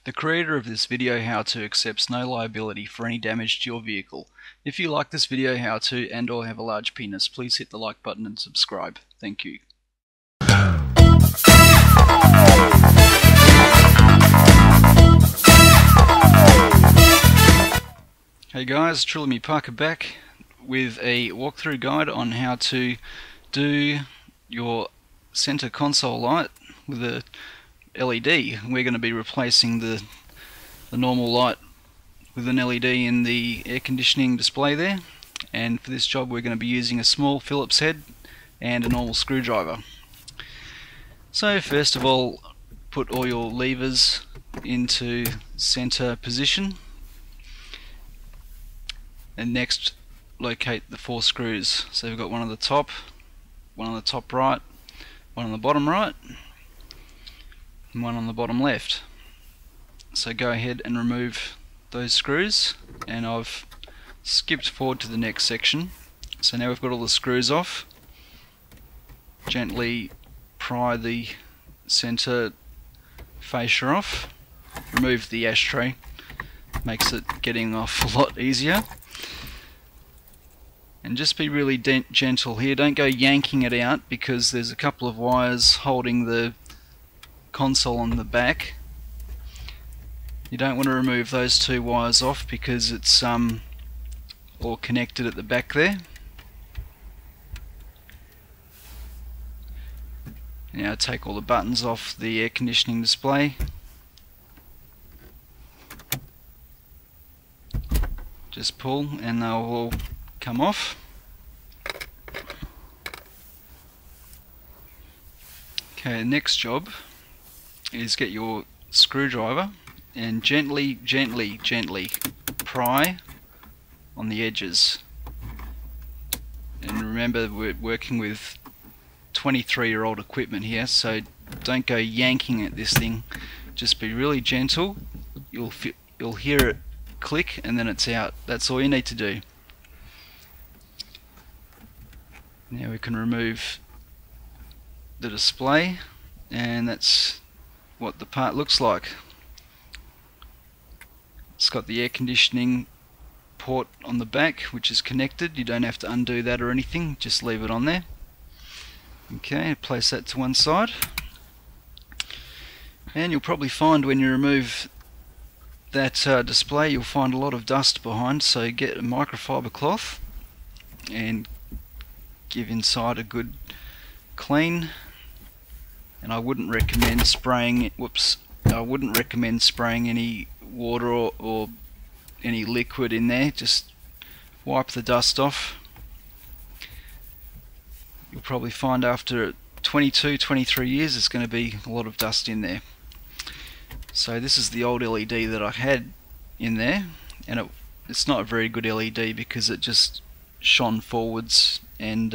The creator of this video how-to accepts no liability for any damage to your vehicle. If you like this video how-to and or have a large penis, please hit the like button and subscribe. Thank you. Hey guys, Truly Me Parker back with a walkthrough guide on how to do your center console light with a LED. We're going to be replacing the normal light with an LED in the air conditioning display there, and for this job we're going to be using a small Phillips head and a normal screwdriver. So first of all, put all your levers into center position, and next locate the 4 screws. So we've got one on the top right, one on the bottom right, and one on the bottom left. So go ahead and remove those screws, and I've skipped forward to the next section. So now we've got all the screws off. Gently pry the center fascia off, remove the ashtray, makes it getting off a lot easier. And just be really gentle here, don't go yanking it out because there's a couple of wires holding the console on the back. You don't want to remove those 2 wires off because it's all connected at the back there. Now take all the buttons off the air conditioning display. Just pull and they'll all come off. Okay, next job is get your screwdriver and gently pry on the edges. And remember, we're working with 23-year-old equipment here, so don't go yanking at this thing. Just be really gentle. You'll hear it click and then it's out. That's all you need to do. Now we can remove the display, and that's what the part looks like. It's got the air conditioning port on the back which is connected. You don't have to undo that or anything, just leave it on there. Okay, place that to one side, and you'll probably find when you remove that display you'll find a lot of dust behind, so get a microfiber cloth and give inside a good clean. And I wouldn't recommend spraying any water or any liquid in there. Just wipe the dust off. You'll probably find after 23 years there's going to be a lot of dust in there. So this is the old LED that I had in there, and it's not a very good LED because it just shone forwards and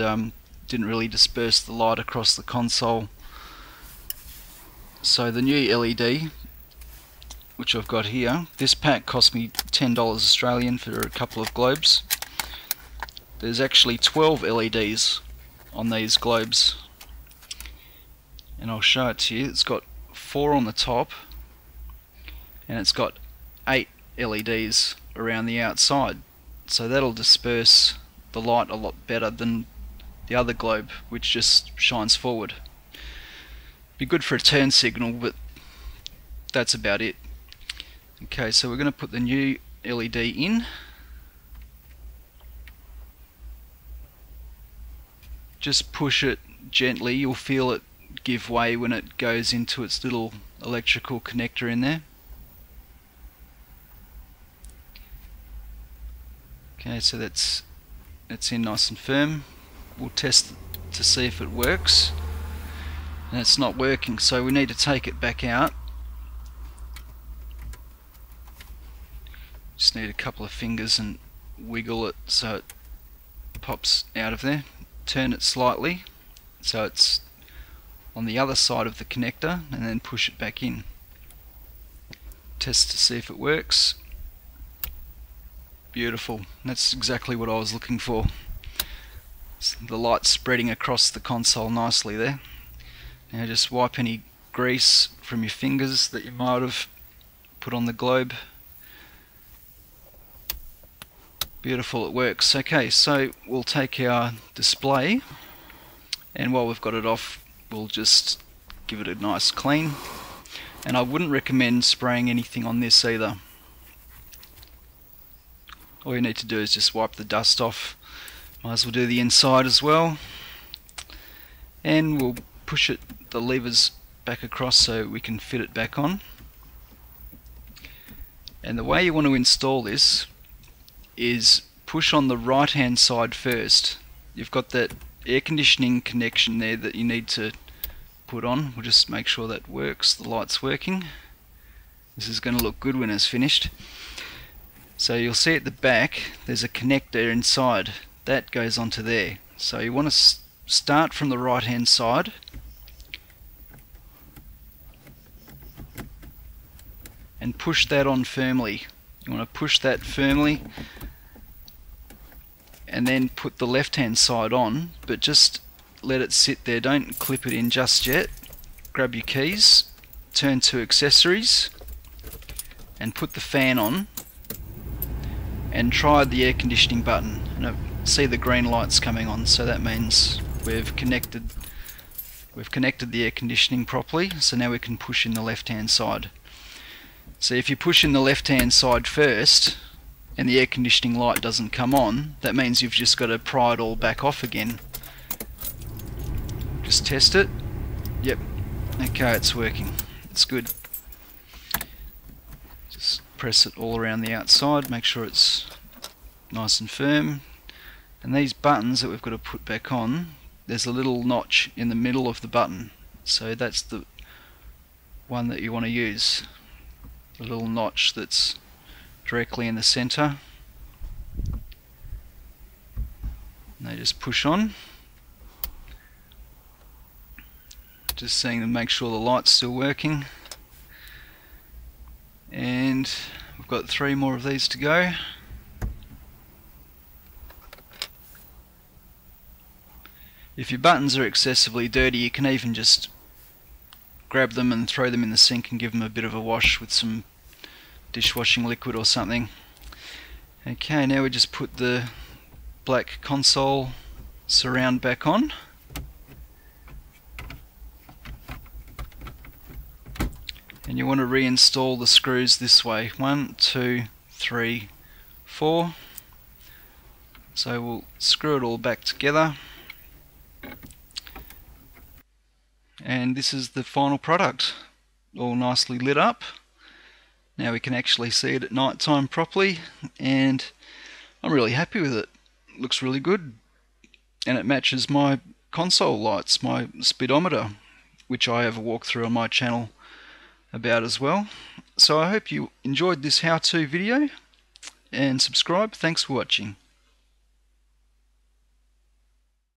didn't really disperse the light across the console. So the new LED, which I've got here, this pack cost me $10 Australian for a couple of globes. There's actually 12 LEDs on these globes, and I'll show it to you. It's got 4 on the top and it's got 8 LEDs around the outside, so that'll disperse the light a lot better than the other globe which just shines forward. Be good for a turn signal, but that's about it. Okay, so we're going to put the new LED in. Just push it gently, you'll feel it give way when it goes into its little electrical connector in there. Okay, so that's in nice and firm. We'll test to see if it works, and it's not working, so we need to take it back out. Just need a couple of fingers and wiggle it so it pops out of there. Turn it slightly so it's on the other side of the connector, and then push it back in. Test to see if it works. Beautiful. That's exactly what I was looking for. The light's spreading across the console nicely there. Now just wipe any grease from your fingers that you might have put on the globe. Beautiful, it works. Okay, so we'll take our display, and while we've got it off, we'll just give it a nice clean. And I wouldn't recommend spraying anything on this either. All you need to do is just wipe the dust off. Might as well do the inside as well. And we'll push the levers back across so we can fit it back on. And the way you want to install this is push on the right hand side first. You've got that air conditioning connection there that you need to put on. We'll just make sure that works, the light's working. This is going to look good when it's finished. So you'll see at the back there's a connector inside that goes onto there. So you want to start from the right hand side and push that on firmly. You want to push that firmly and then put the left hand side on, but just let it sit there, don't clip it in just yet. Grab your keys, turn to accessories and put the fan on and try the air conditioning button. And see the green lights coming on, so that means we've connected the air conditioning properly. So now we can push in the left hand side. So if you push in the left hand side first and the air conditioning light doesn't come on, that means you've just got to pry it all back off again. Just test it. Yep, okay, it's working, it's good. Just press it all around the outside, make sure it's nice and firm. And these buttons that we've got to put back on, there's a little notch in the middle of the button, so that's the one that you want to use. The little notch that's directly in the center. And they just push on. Just seeing to make sure the light's still working. And we've got 3 more of these to go. If your buttons are excessively dirty, you can even just grab them and throw them in the sink and give them a bit of a wash with some dishwashing liquid or something. Okay, now we just put the black console surround back on. And you want to reinstall the screws this way. 1, 2, 3, 4. So we'll screw it all back together. And this is the final product, all nicely lit up. Now we can actually see it at night time properly, and I'm really happy with it. It looks really good, and it matches my console lights, my speedometer, which I have a walkthrough on my channel about as well. So I hope you enjoyed this how-to video, and subscribe. Thanks for watching.